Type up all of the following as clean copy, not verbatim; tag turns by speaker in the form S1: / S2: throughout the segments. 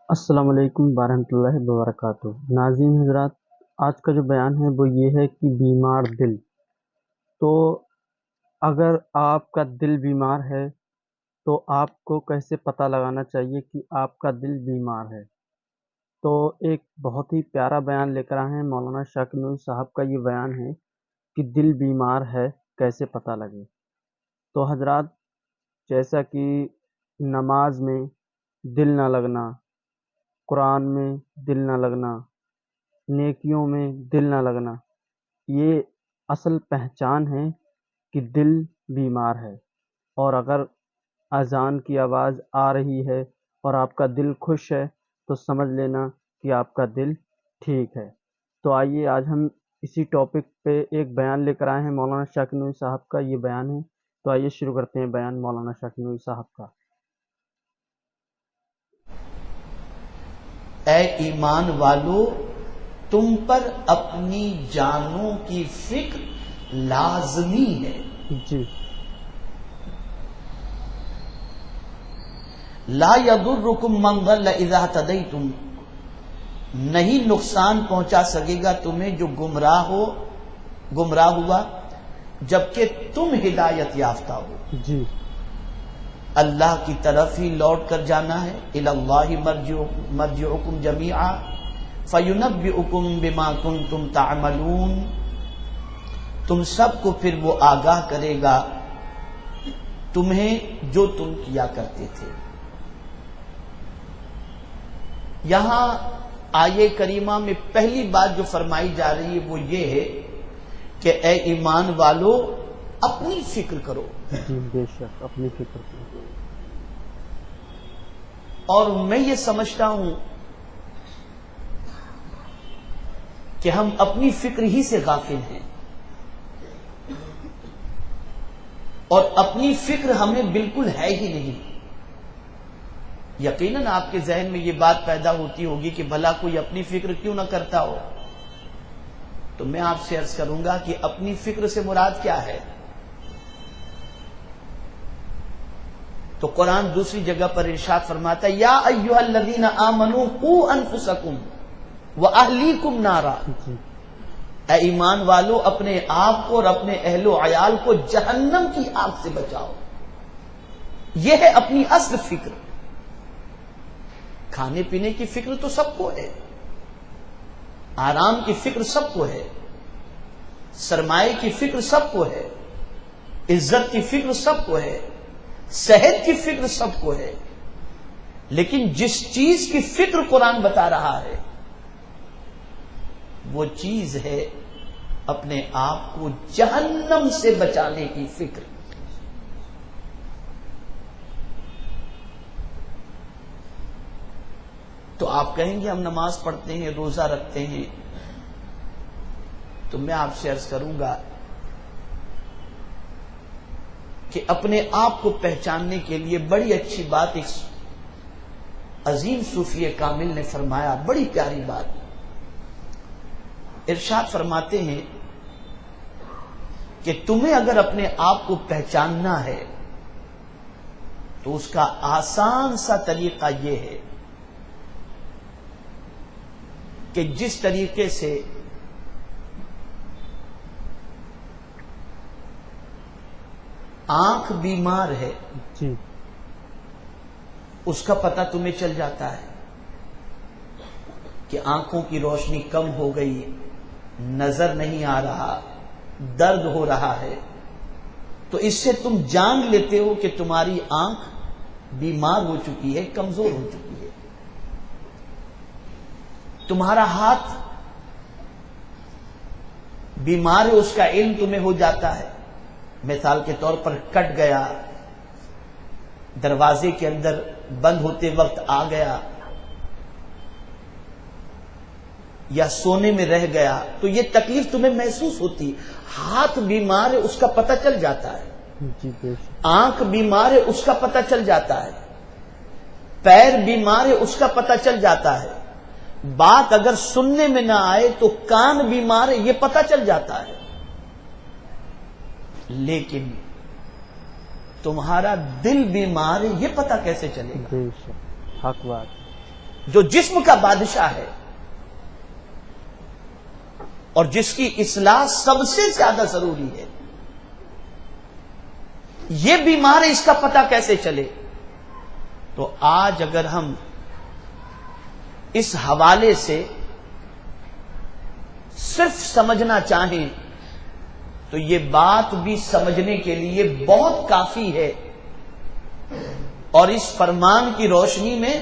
S1: السلام علیکم ورحمۃ اللہ وبرکاتہ۔ ناظرین حضرات، آج کا جو بیان ہے وہ یہ ہے کہ بیمار دل۔ تو اگر آپ کا دل بیمار ہے تو آپ کو کیسے پتہ لگانا چاہیے کہ آپ کا دل بیمار ہے؟ تو ایک بہت ہی پیارا بیان لے کر آئے ہیں مولانا شاکر نوری صاحب کا۔ یہ بیان ہے کہ دل بیمار ہے کیسے پتہ لگے۔ تو حضرات، جیسا کہ نماز میں دل نہ لگنا، قرآن میں دل نہ لگنا، نیکیوں میں دل نہ لگنا، یہ اصل پہچان ہے کہ دل بیمار ہے۔ اور اگر اذان کی آواز آ رہی ہے اور آپ کا دل خوش ہے تو سمجھ لینا کہ آپ کا دل ٹھیک ہے۔ تو آئیے آج ہم اسی ٹاپک پہ ایک بیان لے کر آئے ہیں مولانا شاکر نوری صاحب کا۔ یہ بیان ہے، تو آئیے شروع کرتے ہیں بیان مولانا شاکر نوری صاحب کا۔
S2: اے ایمان والو، تم پر اپنی جانوں کی فکر لازمی ہے۔
S1: جی
S2: لا یضرکم من ضل اذا اہتدیتم، نہیں نقصان پہنچا سکے گا تمہیں جو گمراہ ہوا جبکہ تم ہدایت یافتہ ہو۔
S1: جی
S2: اللہ کی طرف ہی لوٹ کر جانا ہے۔ الی اللہ مرجعکم جمیعا فینبئکم بما کنتم تعملون، تم سب کو پھر وہ آگاہ کرے گا تمہیں جو تم کیا کرتے تھے۔ یہاں آیے کریمہ میں پہلی بات جو فرمائی جا رہی ہے وہ یہ ہے کہ اے ایمان والو، اپنی فکر کرو۔
S1: جی بے شک، اپنی فکر کرو۔
S2: اور میں یہ سمجھتا ہوں کہ ہم اپنی فکر ہی سے غافل ہیں، اور اپنی فکر ہمیں بالکل ہے ہی نہیں۔ یقیناً آپ کے ذہن میں یہ بات پیدا ہوتی ہوگی کہ بھلا کوئی اپنی فکر کیوں نہ کرتا ہو؟ تو میں آپ سے عرض کروں گا کہ اپنی فکر سے مراد کیا ہے؟ تو قرآن دوسری جگہ پر ارشاد فرماتا ہے، یا ایھا الذین آمنوا قوا انفسکم واہلیکم نارا،
S1: جی
S2: اے ایمان والو، اپنے آپ کو اور اپنے اہل و عیال کو جہنم کی آگ سے بچاؤ۔ یہ ہے اپنی اصل فکر۔ کھانے پینے کی فکر تو سب کو ہے، آرام کی فکر سب کو ہے، سرمایہ کی فکر سب کو ہے، عزت کی فکر سب کو ہے، صحت کی فکر سب کو ہے، لیکن جس چیز کی فکر قرآن بتا رہا ہے وہ چیز ہے اپنے آپ کو جہنم سے بچانے کی فکر۔ تو آپ کہیں گے ہم نماز پڑھتے ہیں، روزہ رکھتے ہیں، تو میں آپ سے عرض کروں گا کہ اپنے آپ کو پہچاننے کے لیے بڑی اچھی بات ایک عظیم صوفی کامل نے فرمایا، بڑی پیاری بات۔ ارشاد فرماتے ہیں کہ تمہیں اگر اپنے آپ کو پہچاننا ہے تو اس کا آسان سا طریقہ یہ ہے کہ جس طریقے سے آنکھ بیمار ہے
S1: جی
S2: اس کا پتہ تمہیں چل جاتا ہے کہ آنکھوں کی روشنی کم ہو گئی، نظر نہیں آ رہا، درد ہو رہا ہے، تو اس سے تم جان لیتے ہو کہ تمہاری آنکھ بیمار ہو چکی ہے، کمزور ہو چکی ہے۔ تمہارا ہاتھ بیمار ہے، اس کا علم تمہیں ہو جاتا ہے۔ مثال کے طور پر کٹ گیا، دروازے کے اندر بند ہوتے وقت آ گیا، یا سونے میں رہ گیا، تو یہ تکلیف تمہیں محسوس ہوتی۔ ہاتھ بیمار ہے اس کا پتہ چل جاتا ہے،
S1: جی بے شک،
S2: آنکھ بیمار ہے اس کا پتہ چل جاتا ہے، پیر بیمار ہے اس کا پتہ چل جاتا ہے۔ بات اگر سننے میں نہ آئے تو کان بیمار ہے یہ پتہ چل جاتا ہے، لیکن تمہارا دل بیمار ہے یہ پتہ کیسے چلے گا؟
S1: بے شک، حق بات۔
S2: جو جسم کا بادشاہ ہے اور جس کی اصلاح سب سے زیادہ ضروری ہے، یہ بیمار ہے، اس کا پتہ کیسے چلے؟ تو آج اگر ہم اس حوالے سے صرف سمجھنا چاہیں تو یہ بات بھی سمجھنے کے لیے بہت کافی ہے، اور اس فرمان کی روشنی میں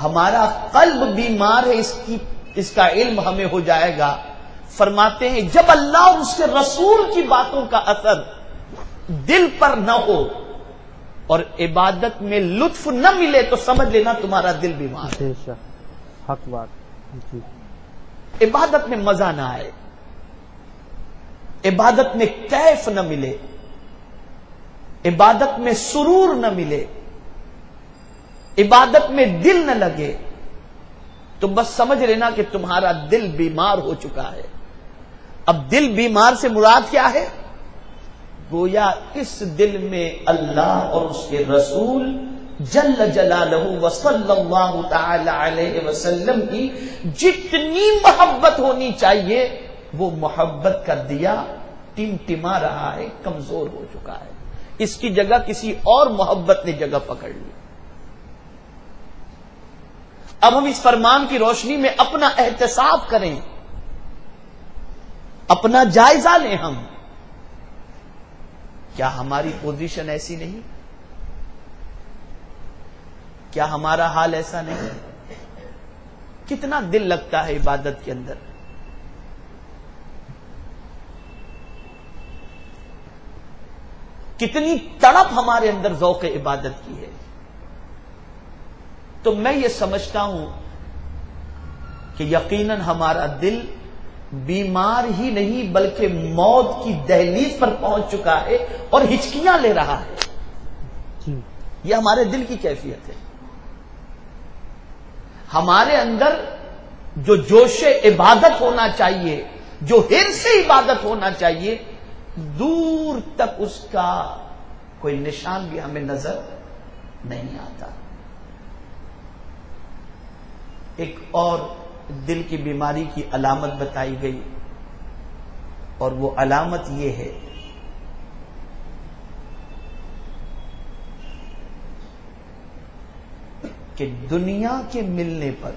S2: ہمارا قلب بیمار ہے اس کا علم ہمیں ہو جائے گا۔ فرماتے ہیں جب اللہ اور اس کے رسول کی باتوں کا اثر دل پر نہ ہو اور عبادت میں لطف نہ ملے تو سمجھ لینا تمہارا دل بیمار ہے۔
S1: حق بات جی۔
S2: عبادت میں مزہ نہ آئے، عبادت میں کیف نہ ملے، عبادت میں سرور نہ ملے، عبادت میں دل نہ لگے، تو بس سمجھ لینا کہ تمہارا دل بیمار ہو چکا ہے۔ اب دل بیمار سے مراد کیا ہے؟ گویا اس دل میں اللہ اور اس کے رسول جل جلالہ وصلی اللہ تعالی علیہ وسلم کی جتنی محبت ہونی چاہیے وہ محبت کا دیا ٹمٹما رہا ہے، کمزور ہو چکا ہے، اس کی جگہ کسی اور محبت نے جگہ پکڑ لی۔ اب ہم اس فرمان کی روشنی میں اپنا احتساب کریں، اپنا جائزہ لیں۔ ہم کیا ہماری پوزیشن ایسی نہیں؟ کیا ہمارا حال ایسا نہیں؟ کتنا دل لگتا ہے عبادت کے اندر، کتنی تڑپ ہمارے اندر ذوق عبادت کی ہے۔ تو میں یہ سمجھتا ہوں کہ یقیناً ہمارا دل بیمار ہی نہیں بلکہ موت کی دہلیز پر پہنچ چکا ہے اور ہچکیاں لے رہا ہے۔ یہ ہمارے دل کی کیفیت ہے۔ ہمارے اندر جو جوش عبادت ہونا چاہیے، جو حرص عبادت ہونا چاہیے، دور تک اس کا کوئی نشان بھی ہمیں نظر نہیں آتا۔ ایک اور دل کی بیماری کی علامت بتائی گئی، اور وہ علامت یہ ہے کہ دنیا کے ملنے پر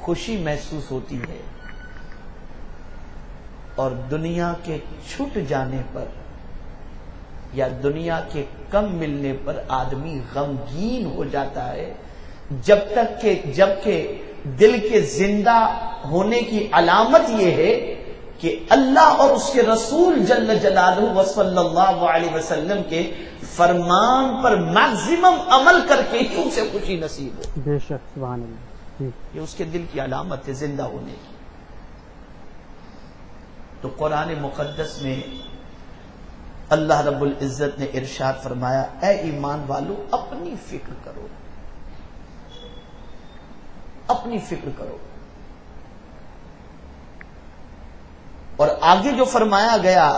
S2: خوشی محسوس ہوتی ہے اور دنیا کے چھٹ جانے پر یا دنیا کے کم ملنے پر آدمی غمگین ہو جاتا ہے، جبکہ دل کے زندہ ہونے کی علامت یہ ہے کہ اللہ اور اس کے رسول جل جلالہ وصلی اللہ علیہ وسلم کے فرمان پر میکزیمم عمل کر کے ہی اسے خوشی نصیب ہو۔
S1: بے شک، سبحان اللہ۔
S2: یہ اس کے دل کی علامت ہے زندہ ہونے کی۔ تو قرآن مقدس میں اللہ رب العزت نے ارشاد فرمایا، اے ایمان والو اپنی فکر کرو، اپنی فکر کرو۔ اور آگے جو فرمایا گیا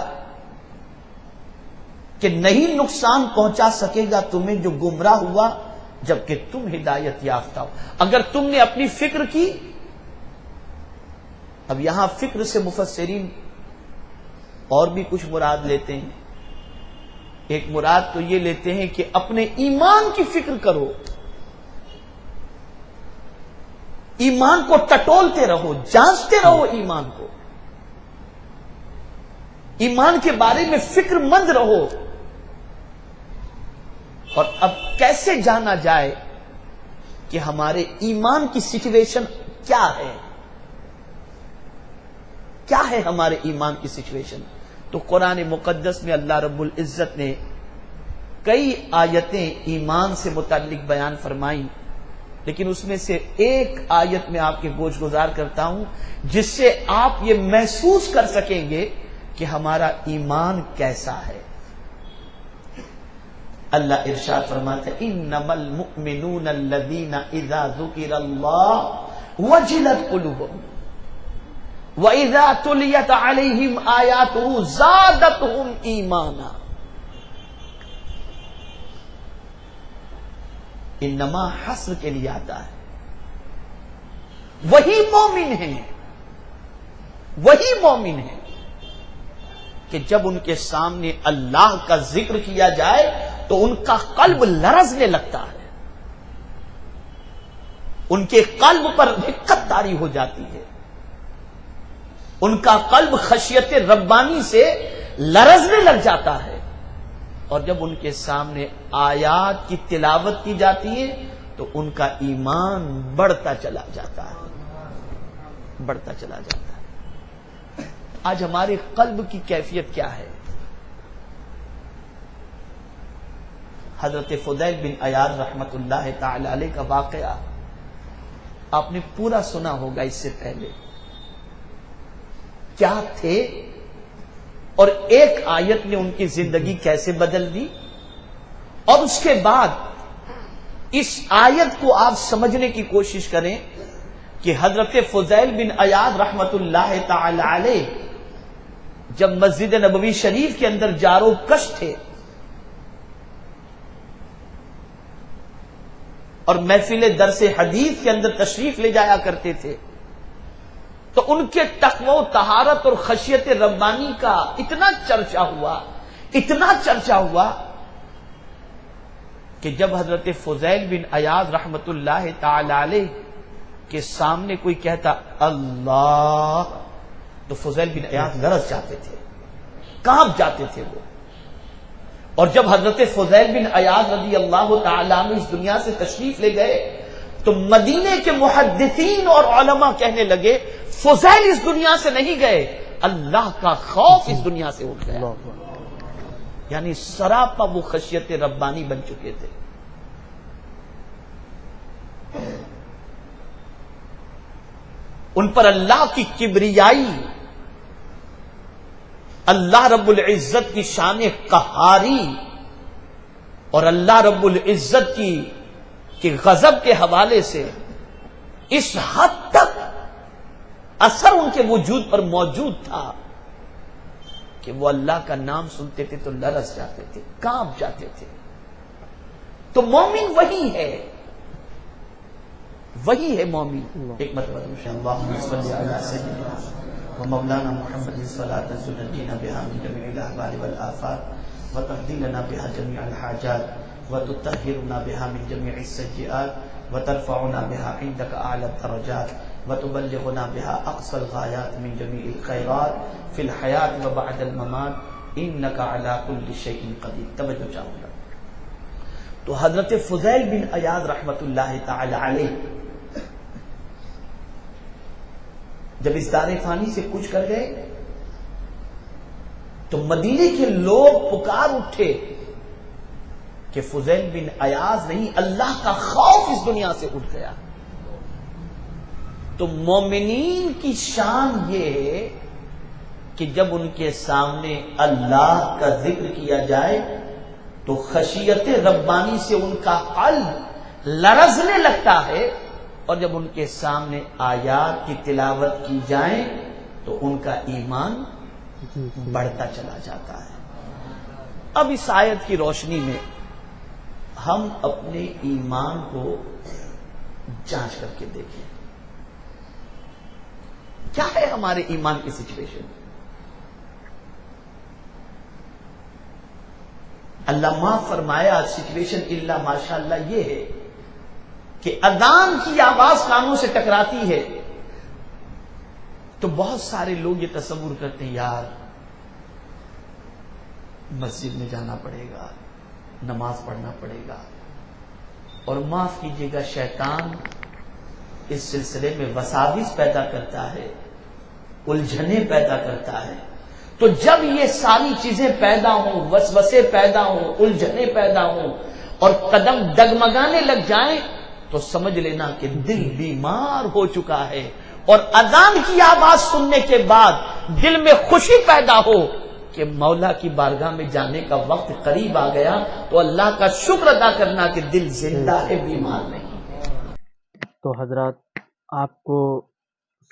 S2: کہ نہیں نقصان پہنچا سکے گا تمہیں جو گمراہ ہوا جبکہ تم ہدایت یافتہ ہو، اگر تم نے اپنی فکر کی۔ اب یہاں فکر سے مفسرین اور بھی کچھ مراد لیتے ہیں۔ ایک مراد تو یہ لیتے ہیں کہ اپنے ایمان کی فکر کرو، ایمان کو ٹٹولتے رہو، جانچتے رہو ایمان کو، ایمان کے بارے میں فکر مند رہو۔ اور اب کیسے جانا جائے کہ ہمارے ایمان کی سچویشن کیا ہے؟ کیا ہے ہمارے ایمان کی سچویشن؟ تو قرآن مقدس میں اللہ رب العزت نے کئی آیتیں ایمان سے متعلق بیان فرمائیں، لیکن اس میں سے ایک آیت میں آپ کے گوش گزار کرتا ہوں جس سے آپ یہ محسوس کر سکیں گے کہ ہمارا ایمان کیسا ہے۔ اللہ ارشاد فرماتا ہے، انما المؤمنون الذین اذا ذکر اللہ وجلت قلوبہم وَإِذَا تُلِيَتْ عَلَيْهِمْ آيَاتُهُ زَادَتْهُمْ إِيمَانًا۔ انما حسر کے لیے آتا ہے. وہی مومن ہیں، وہی مومن ہیں کہ جب ان کے سامنے اللہ کا ذکر کیا جائے تو ان کا قلب لرزنے لگتا ہے، ان کے قلب پر دقت طاری ہو جاتی ہے، ان کا قلب خشیت ربانی سے لرزنے لگ جاتا ہے. اور جب ان کے سامنے آیات کی تلاوت کی جاتی ہے تو ان کا ایمان بڑھتا چلا جاتا ہے، بڑھتا چلا جاتا ہے. آج ہمارے قلب کی کیفیت کیا ہے؟ حضرت فضیل بن عیاض رحمت اللہ تعالی علیہ کا واقعہ آپ نے پورا سنا ہوگا. اس سے پہلے کیا تھے اور ایک آیت نے ان کی زندگی کیسے بدل دی، اور اس کے بعد اس آیت کو آپ سمجھنے کی کوشش کریں کہ حضرت فضیل بن عیاض رحمت اللہ تعالی علیہ جب مسجد نبوی شریف کے اندر جارو کش تھے اور محفل درس حدیث کے اندر تشریف لے جایا کرتے تھے تو ان کے تقوی و طہارت اور خشیت ربانی کا اتنا چرچا ہوا، اتنا چرچا ہوا کہ جب حضرت فضیل بن عیاض رحمت اللہ تعالی علیہ کے سامنے کوئی کہتا اللہ تو فضیل بن عیاض لرز جاتے تھے، کانپ جاتے تھے وہ. اور جب حضرت فضیل بن عیاض رضی اللہ تعالیٰ عنہ اس دنیا سے تشریف لے گئے تو مدینے کے محدثین اور علماء کہنے لگے فضیل اس دنیا سے نہیں گئے، اللہ کا خوف اس دنیا سے اٹھ گیا. یعنی سراپا وہ خشیت ربانی بن چکے تھے. ان پر اللہ کی کبریائی، اللہ رب العزت کی شان قہاری اور اللہ رب العزت کی غضب کے حوالے سے اس حد تک اثر ان کے وجود پر موجود تھا کہ وہ اللہ کا نام سنتے تھے تو لرز جاتے تھے، کانپ جاتے تھے. تو مومن وہی ہے، وہی ہے مومن. ایک مرتبہ اللہم صلی علی سیدنا ومولانا محمد صلاۃ تنجینا بها من جميع الاحوال والآفات وتقضي لنا بها جميع الحاجات وتطهرنا بها من جميع السيئات وترفعنا بها عندك اعلى الدرجات وتبلغنا بها اقصى الغايات من جميع الخيرات في الحياة وبعد الممات انك على كل شيء قدير. توجہ چاہوں تو حضرت فضیل بن عیاض رحمت اللہ تعالی علیہ جب اس دار فانی سے کچھ کر گئے تو مدینے کے لوگ پکار اٹھے کہ فضیل بن عیاض نہیں، اللہ کا خوف اس دنیا سے اٹھ گیا. تو مومنین کی شان یہ ہے کہ جب ان کے سامنے اللہ کا ذکر کیا جائے تو خشیت ربانی سے ان کا قلب لرزنے لگتا ہے، اور جب ان کے سامنے آیات کی تلاوت کی جائے تو ان کا ایمان بڑھتا چلا جاتا ہے. اب اس آیت کی روشنی میں ہم اپنے ایمان کو جانچ کر کے دیکھیں کیا ہے ہمارے ایمان کی سچویشن. اللہ معاف فرمایا سچویشن اللہ ماشاءاللہ یہ ہے کہ اذان کی آواز کانوں سے ٹکراتی ہے تو بہت سارے لوگ یہ تصور کرتے ہیں یار مسجد میں جانا پڑے گا، نماز پڑھنا پڑے گا. اور معاف کیجیے گا شیطان اس سلسلے میں وساوس پیدا کرتا ہے، الجھنیں پیدا کرتا ہے. تو جب یہ ساری چیزیں پیدا ہوں، وسوسے پیدا ہوں، الجھنیں پیدا ہوں اور قدم ڈگمگانے لگ جائیں تو سمجھ لینا کہ دل بیمار ہو چکا ہے. اور اذان کی آواز سننے کے بعد دل میں خوشی پیدا ہو کہ مولا کی بارگاہ میں جانے کا وقت قریب آ گیا تو اللہ کا شکر ادا کرنا کہ دل زندہ ہے، بیمار نہیں.
S1: تو حضرات آپ کو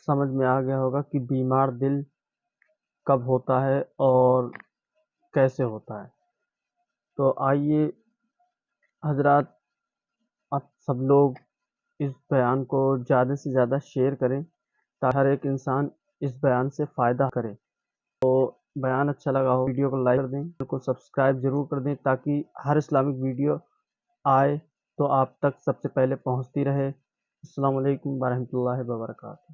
S1: سمجھ میں آ گیا ہوگا کہ بیمار دل کب ہوتا ہے اور کیسے ہوتا ہے. تو آئیے حضرات اب سب لوگ اس بیان کو زیادہ سے زیادہ شیئر کریں تاکہ ہر ایک انسان اس بیان سے فائدہ کرے۔ بیان اچھا لگا ہو ویڈیو کو لائک کر دیں، چینل کو سبسکرائب ضرور کر دیں تاکہ ہر اسلامک ویڈیو آئے تو آپ تک سب سے پہلے پہنچتی رہے۔ السلام علیکم ورحمۃ اللہ وبرکاتہ۔